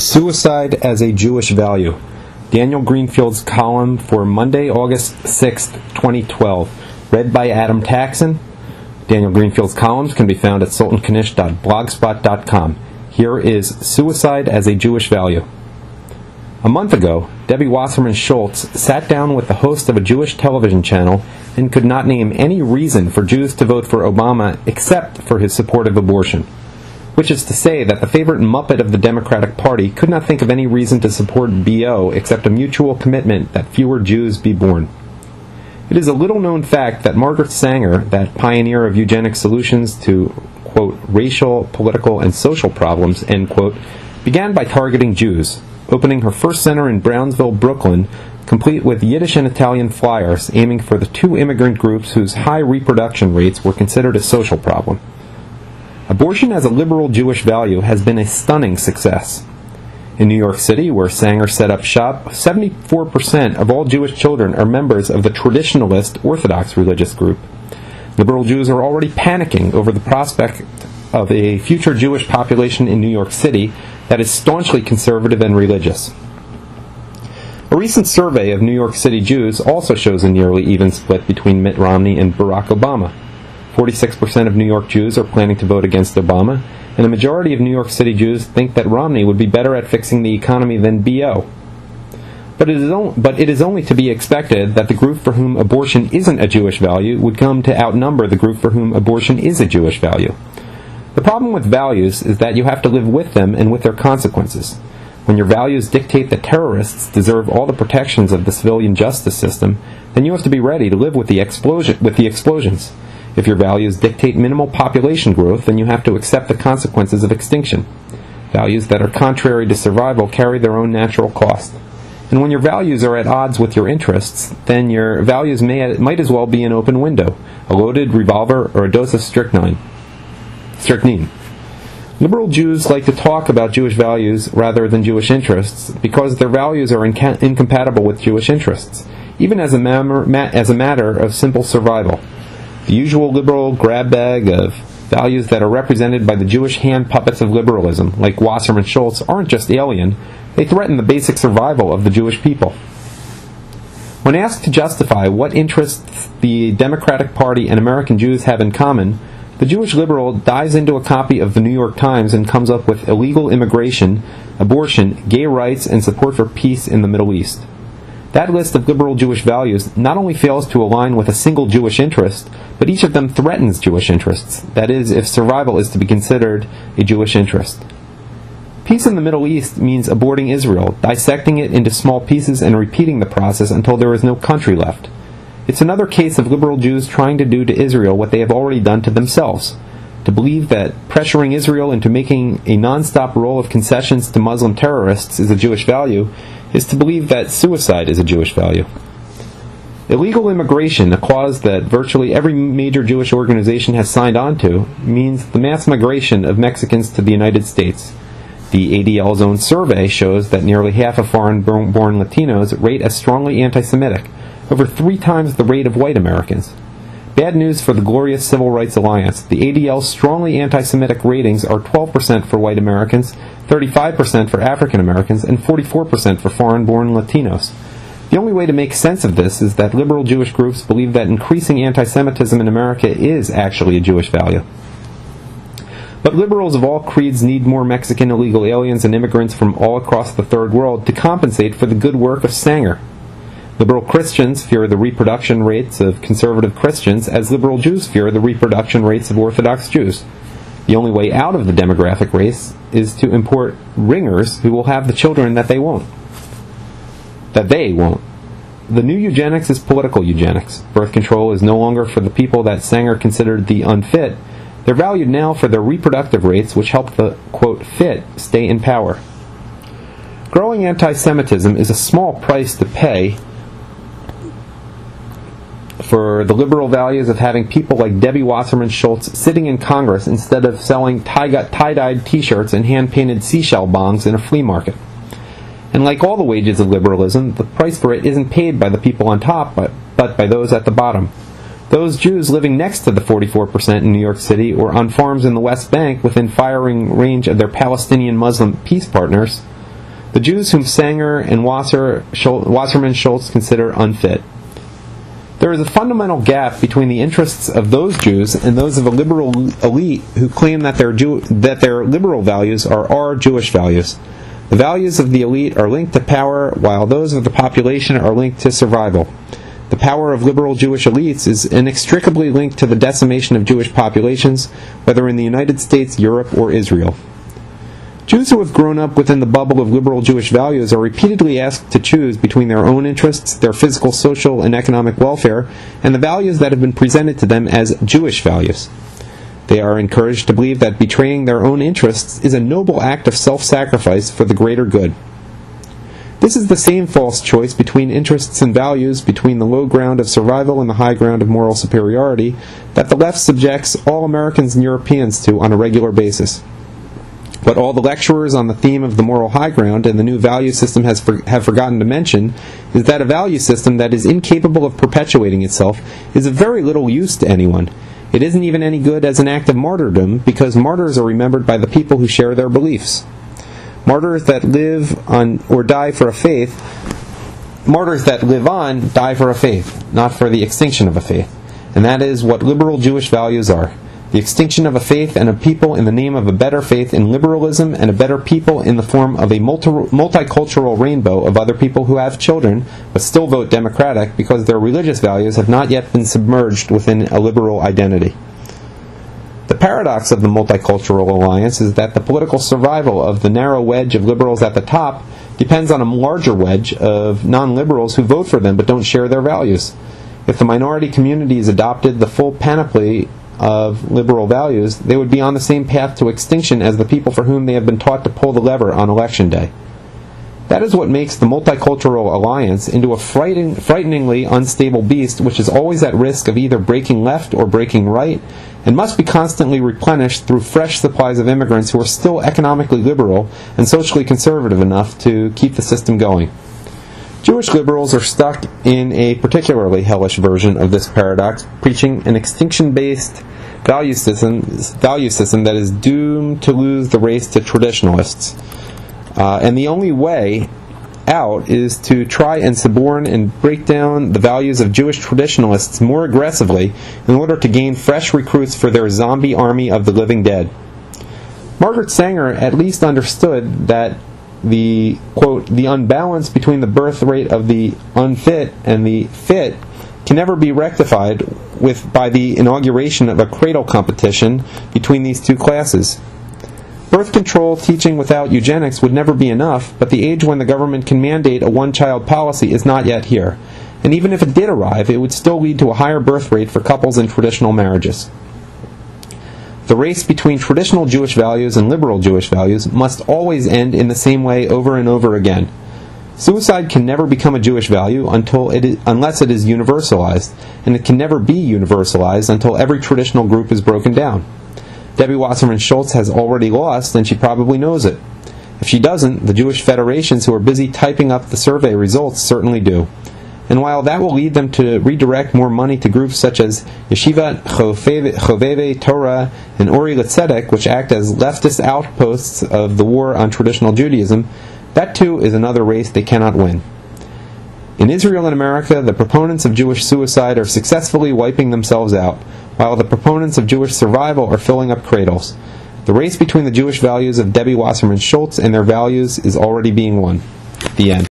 Suicide as a Jewish Value. Daniel Greenfield's column for Monday, August 6, 2012. Read by Adam Taxin. Daniel Greenfield's columns can be found at sultankanish.blogspot.com. Here is Suicide as a Jewish Value. A month ago, Debbie Wasserman Schultz sat down with the host of a Jewish television channel and could not name any reason for Jews to vote for Obama except for his support of abortion. Which is to say that the favorite Muppet of the Democratic Party could not think of any reason to support BO except a mutual commitment that fewer Jews be born. It is a little-known fact that Margaret Sanger, that pioneer of eugenic solutions to, quote, racial, political, and social problems, end quote, began by targeting Jews, opening her first center in Brownsville, Brooklyn, complete with Yiddish and Italian flyers aiming for the two immigrant groups whose high reproduction rates were considered a social problem. Abortion as a liberal Jewish value has been a stunning success. In New York City, where Sanger set up shop, 74% of all Jewish children are members of the traditionalist Orthodox religious group. Liberal Jews are already panicking over the prospect of a future Jewish population in New York City that is staunchly conservative and religious. A recent survey of New York City Jews also shows a nearly even split between Mitt Romney and Barack Obama. 46% of New York Jews are planning to vote against Obama, and a majority of New York City Jews think that Romney would be better at fixing the economy than BO. But it is only to be expected that the group for whom abortion isn't a Jewish value would come to outnumber the group for whom abortion is a Jewish value. The problem with values is that you have to live with them and with their consequences. When your values dictate that terrorists deserve all the protections of the civilian justice system, then you have to be ready to live with the explosions. If your values dictate minimal population growth, then you have to accept the consequences of extinction. Values that are contrary to survival carry their own natural cost. And when your values are at odds with your interests, then your values might as well be an open window, a loaded revolver, or a dose of strychnine. Liberal Jews like to talk about Jewish values rather than Jewish interests because their values are incompatible with Jewish interests, even as a matter of simple survival. The usual liberal grab bag of values that are represented by the Jewish hand puppets of liberalism, like Wasserman Schultz, aren't just alien, they threaten the basic survival of the Jewish people. When asked to justify what interests the Democratic Party and American Jews have in common, the Jewish liberal dives into a copy of the New York Times and comes up with illegal immigration, abortion, gay rights, and support for peace in the Middle East. That list of liberal Jewish values not only fails to align with a single Jewish interest, but each of them threatens Jewish interests, that is, if survival is to be considered a Jewish interest. Peace in the Middle East means aborting Israel, dissecting it into small pieces and repeating the process until there is no country left. It's another case of liberal Jews trying to do to Israel what they have already done to themselves. To believe that pressuring Israel into making a non-stop roll of concessions to Muslim terrorists is a Jewish value is to believe that suicide is a Jewish value. Illegal immigration, a clause that virtually every major Jewish organization has signed on to, means the mass migration of Mexicans to the United States. The ADL's own survey shows that nearly half of foreign-born Latinos rate as strongly anti-Semitic, over 3 times the rate of white Americans. Bad news for the glorious Civil Rights Alliance. The ADL's strongly anti-Semitic ratings are 12% for white Americans, 35% for African Americans, and 44% for foreign-born Latinos. The only way to make sense of this is that liberal Jewish groups believe that increasing anti-Semitism in America is actually a Jewish value. But liberals of all creeds need more Mexican illegal aliens and immigrants from all across the Third World to compensate for the good work of Sanger. Liberal Christians fear the reproduction rates of conservative Christians as liberal Jews fear the reproduction rates of Orthodox Jews. The only way out of the demographic race is to import ringers who will have the children that they won't. The new eugenics is political eugenics. Birth control is no longer for the people that Sanger considered the unfit. They're valued now for their reproductive rates, which help the, quote, fit stay in power. Growing anti-Semitism is a small price to pay for the liberal values of having people like Debbie Wasserman Schultz sitting in Congress instead of selling tie-dyed t-shirts and hand-painted seashell bongs in a flea market. And like all the wages of liberalism, the price for it isn't paid by the people on top, but by those at the bottom. Those Jews living next to the 44% in New York City or on farms in the West Bank within firing range of their Palestinian Muslim peace partners the Jews whom Sanger and Wasserman Schultz consider unfit. There is a fundamental gap between the interests of those Jews and those of a liberal elite who claim that their liberal values are our Jewish values. The values of the elite are linked to power, while those of the population are linked to survival. The power of liberal Jewish elites is inextricably linked to the decimation of Jewish populations, whether in the United States, Europe, or Israel. Jews who have grown up within the bubble of liberal Jewish values are repeatedly asked to choose between their own interests, their physical, social, and economic welfare, and the values that have been presented to them as Jewish values. They are encouraged to believe that betraying their own interests is a noble act of self-sacrifice for the greater good. This is the same false choice between interests and values, between the low ground of survival and the high ground of moral superiority, that the left subjects all Americans and Europeans to on a regular basis. What all the lecturers on the theme of the moral high ground and the new value system have forgotten to mention is that a value system that is incapable of perpetuating itself is of very little use to anyone. It isn't even any good as an act of martyrdom, because martyrs are remembered by the people who share their beliefs. Martyrs that live on or die for a faith, martyrs that live on die for a faith, not for the extinction of a faith. And that is what liberal Jewish values are. The extinction of a faith and a people in the name of a better faith in liberalism, and a better people in the form of a multicultural rainbow of other people who have children, but still vote Democratic because their religious values have not yet been submerged within a liberal identity. The paradox of the multicultural alliance is that the political survival of the narrow wedge of liberals at the top depends on a larger wedge of non-liberals who vote for them but don't share their values. If the minority communities adopted the full panoply of liberal values, they would be on the same path to extinction as the people for whom they have been taught to pull the lever on election day. That is what makes the multicultural alliance into a frighteningly unstable beast, which is always at risk of either breaking left or breaking right, and must be constantly replenished through fresh supplies of immigrants who are still economically liberal and socially conservative enough to keep the system going. Jewish liberals are stuck in a particularly hellish version of this paradox, preaching an extinction-based value system that is doomed to lose the race to traditionalists. And the only way out is to try and suborn and break down the values of Jewish traditionalists more aggressively in order to gain fresh recruits for their zombie army of the living dead. Margaret Sanger at least understood that the, quote, the unbalance between the birth rate of the unfit and the fit can never be rectified by the inauguration of a cradle competition between these two classes. Birth control teaching without eugenics would never be enough, but the age when the government can mandate a one-child policy is not yet here. And even if it did arrive, it would still lead to a higher birth rate for couples in traditional marriages. The race between traditional Jewish values and liberal Jewish values must always end in the same way over and over again. Suicide can never become a Jewish value unless it is universalized, and it can never be universalized until every traditional group is broken down. Debbie Wasserman Schultz has already lost, and she probably knows it. If she doesn't, the Jewish federations who are busy typing up the survey results certainly do. And while that will lead them to redirect more money to groups such as Yeshiva Chovevei Torah and Ori L'Tzedek, which act as leftist outposts of the war on traditional Judaism, that too is another race they cannot win. In Israel and America, the proponents of Jewish suicide are successfully wiping themselves out, while the proponents of Jewish survival are filling up cradles. The race between the Jewish values of Debbie Wasserman Schultz and their values is already being won. The end.